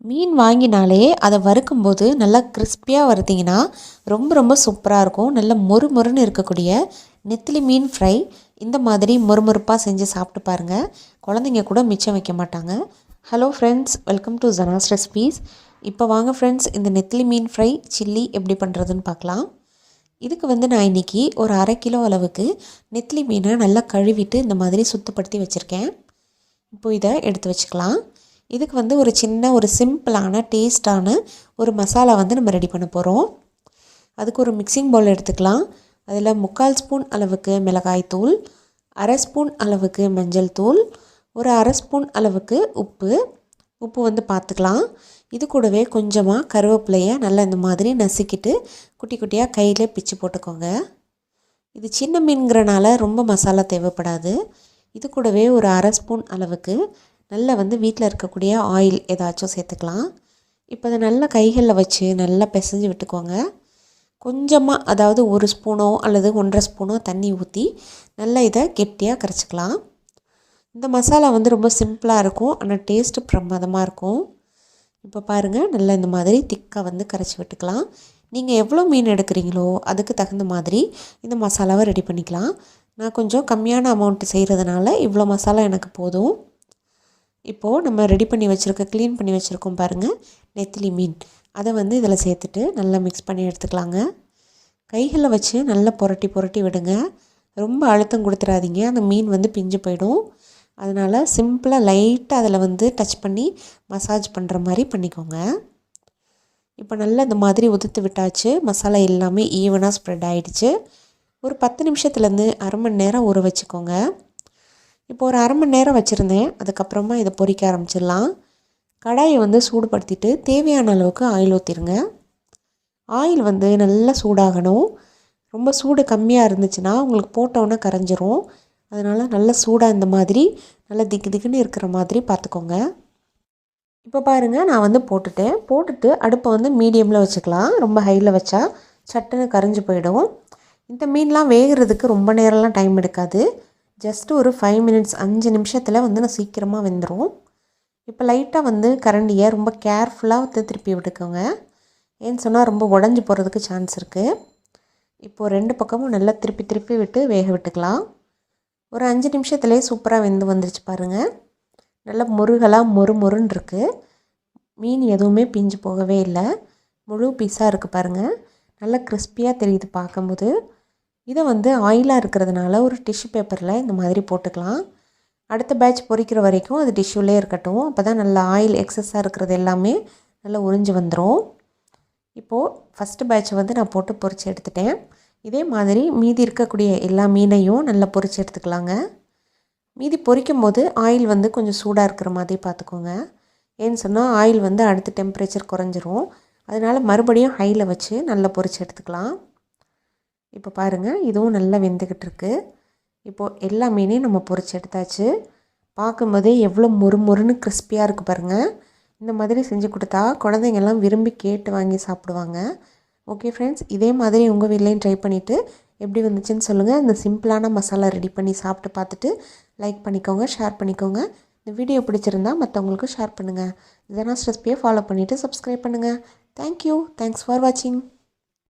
மீன் வாங்கினாலே அதை வறுக்கும்போது நல்லா கிறிஸ்பியாக வறுத்திங்கன்னா ரொம்ப ரொம்ப சூப்பராக இருக்கும். நல்ல மொறு மொறுன்னு இருக்கக்கூடிய நெத்திலி மீன் ஃப்ரை இந்த மாதிரி மொறுமொறுப்பாக செஞ்சு சாப்பிட்டு பாருங்கள். குழந்தைங்க கூட மிச்சம் வைக்க மாட்டாங்க. Hello friends, welcome to Janas recipes. இப்போ வாங்க ஃப்ரெண்ட்ஸ், இந்த நெத்திலி மீன் ஃப்ரை சில்லி எப்படி பண்ணுறதுன்னு பார்க்கலாம். இதுக்கு நான் இன்றைக்கி ஒரு 1/2 கிலோ அளவுக்கு நெத்திலி மீனை நல்லா கழுவிட்டு இந்த மாதிரி சுத்தப்படுத்தி வச்சுருக்கேன். இப்போது இதை எடுத்து வச்சுக்கலாம். இதுக்கு ஒரு சின்ன ஒரு சிம்பிளான டேஸ்டான ஒரு மசாலா நம்ம ரெடி பண்ண போகிறோம். அதுக்கு ஒரு மிக்சிங் பவுல் எடுத்துக்கலாம். அதில் 3/4 ஸ்பூன் அளவுக்கு மிளகாய்த்தூள், 1/2 ஸ்பூன் அளவுக்கு மஞ்சள் தூள், ஒரு 1/2 ஸ்பூன் அளவுக்கு உப்பு பார்த்துக்கலாம். இது கூடவே கொஞ்சமாக கருவேப்பிலையை நல்லா இந்த மாதிரி நசுக்கிட்டு குட்டி குட்டியாக கையில் பிச்சு போட்டுக்கோங்க. இது சின்ன மீன்கிறனால ரொம்ப மசாலா தேவைப்படாது. இது கூடவே ஒரு 1/2 ஸ்பூன் அளவுக்கு நல்லா வீட்டில் இருக்கக்கூடிய ஆயில் ஏதாச்சும் சேர்த்துக்கலாம். இப்போ அதை நல்லா கைகளில் வச்சு நல்லா பிசைஞ்சு விட்டுக்கோங்க. கொஞ்சமாக, அதாவது 1 ஸ்பூனோ அல்லது 1.5 ஸ்பூனோ தண்ணி ஊற்றி நல்லா இதை கெட்டியாக கரைச்சிக்கலாம். இந்த மசாலா ரொம்ப சிம்பிளாக இருக்கும், ஆனால் டேஸ்ட்டு பிரமாதமாக இருக்கும். இப்போ பாருங்கள், நல்லா இந்த மாதிரி திக்காக கரைச்சி விட்டுக்கலாம். நீங்கள் எவ்வளோ மீன் எடுக்கிறீங்களோ அதுக்கு தகுந்த மாதிரி இந்த மசாலாவை ரெடி பண்ணிக்கலாம். நான் கொஞ்சம் கம்மியான அமௌண்ட்டு செய்கிறதுனால இவ்வளோ மசாலா எனக்கு போதும். இப்போது நம்ம ரெடி பண்ணி வச்சுருக்க, க்ளீன் பண்ணி வச்சுருக்கோம் பாருங்கள் நெத்திலி மீன், அதை இதில் சேர்த்துட்டு நல்லா மிக்ஸ் பண்ணி எடுத்துக்கலாங்க. கைகளில் வச்சு நல்லா புரட்டி விடுங்க. ரொம்ப அழுத்தம் கொடுத்துடாதீங்க, அந்த மீன் பிஞ்சு போயிடும். அதனால் சிம்பிளாக லைட்டாக அதில் டச் பண்ணி மசாஜ் பண்ணுற மாதிரி பண்ணிக்கோங்க. இப்போ நல்லா இந்த மாதிரி உதுத்து விட்டாச்சு. மசாலா எல்லாமே ஈவனாக ஸ்ப்ரெட் ஆகிடுச்சு. ஒரு 10 நிமிஷத்துலேருந்து 1/2 மணி நேரம் ஊற வச்சுக்கோங்க. இப்போ ஒரு 1/2 மணி நேரம் வச்சுருந்தேன். அதுக்கப்புறமா இதை பொரிக்க ஆரம்பிச்சிடலாம். கடாயை சூடுபடுத்திட்டு தேவையான அளவுக்கு ஆயில் ஊற்றிடுங்க. ஆயில் நல்லா சூடாகணும். ரொம்ப சூடு கம்மியாக இருந்துச்சுன்னா உங்களுக்கு போட்டோன்னே கரைஞ்சிரும். அதனால் நல்லா சூடாக இந்த மாதிரி நல்லா திக்குன்னு இருக்கிற மாதிரி பார்த்துக்கோங்க. இப்போ பாருங்கள், நான் போட்டுட்டு அடுப்பை மீடியமில் வச்சுக்கலாம். ரொம்ப ஹையில் வச்சா சட்டுன்னு கரைஞ்சி போயிடும். இந்த மீன்லாம் வேகிறதுக்கு ரொம்ப நேரம்லாம் டைம் எடுக்காது. ஜஸ்ட்டு ஒரு 5 மினிட்ஸ், 5 நிமிஷத்தில் நான் சீக்கிரமாக வெந்துடும். இப்போ லைட்டாக கரண்டியை ரொம்ப கேர்ஃபுல்லாக திருப்பி விட்டுக்கோங்க. ஏன்னு சொன்னால் ரொம்ப உடஞ்சி போகிறதுக்கு சான்ஸ் இருக்குது. இப்போது 2 பக்கமும் நல்லா திருப்பி விட்டு வேக விட்டுக்கலாம். ஒரு 5 நிமிஷத்துலேயே சூப்பராக வந்துருச்சு பாருங்கள். நல்லா மொறுன்னு இருக்குது. மீன் எதுவுமே பிஞ்சு போகவே இல்லை, முழு பீஸாக இருக்குது பாருங்கள். நல்லா கிறிஸ்பியாக தெரியுது பார்க்கும்போது. இதை ஆயிலாக இருக்கிறதுனால ஒரு டிஷ்யூ பேப்பரில் இந்த மாதிரி போட்டுக்கலாம். அடுத்த பேட்ச் பொரிக்கிற வரைக்கும் அது டிஷ்யூலே இருக்கட்டும். அப்போ தான் நல்லா ஆயில் எக்ஸஸாக இருக்கிறது எல்லாமே நல்லா உறிஞ்சி வந்துடும். இப்போது ஃபஸ்ட்டு பேட்சை நான் போட்டு பொரித்து எடுத்துட்டேன். இதே மாதிரி மீதி இருக்கக்கூடிய எல்லா மீனையும் நல்லா பொரித்து எடுத்துக்கலாங்க. மீதி பொரிக்கும் போது ஆயில் கொஞ்சம் சூடாக இருக்கிற மாதிரி பார்த்துக்கோங்க. ஏன்னு சொன்னால் ஆயில் அடுத்த டெம்பரேச்சர் குறைஞ்சிரும். அதனால் மறுபடியும் ஹையில் வச்சு நல்லா பொரித்து எடுத்துக்கலாம். இப்போ பாருங்கள், இதுவும் நல்லா வெந்துக்கிட்டு இருக்குது. இப்போது எல்லா மீனையும் நம்ம பொரிச்சு எடுத்தாச்சு. பார்க்கும்போதே எவ்வளோ மொறுன்னு கிறிஸ்பியாக இருக்குது பாருங்கள். இந்த மாதிரி செஞ்சு கொடுத்தா குழந்தைங்கள்லாம் விரும்பி கேட்டு வாங்கி சாப்பிடுவாங்க. ஓகே ஃப்ரெண்ட்ஸ், இதே மாதிரி உங்கள் வீட்லேயும் ட்ரை பண்ணிவிட்டு எப்படி வந்துச்சுன்னு சொல்லுங்கள். இந்த சிம்பிளான மசாலா ரெடி பண்ணி சாப்பிட்டு பார்த்துட்டு லைக் பண்ணிக்கோங்க, ஷேர் பண்ணிக்கோங்க. இந்த வீடியோ பிடிச்சிருந்தா மற்றவங்களுக்கும் ஷேர் பண்ணுங்கள். ஜனாஸ் ரெசிபியை ஃபாலோ பண்ணிவிட்டு சப்ஸ்கிரைப் பண்ணுங்கள். தேங்க்யூ. தேங்க்ஸ் ஃபார் வாட்சிங்.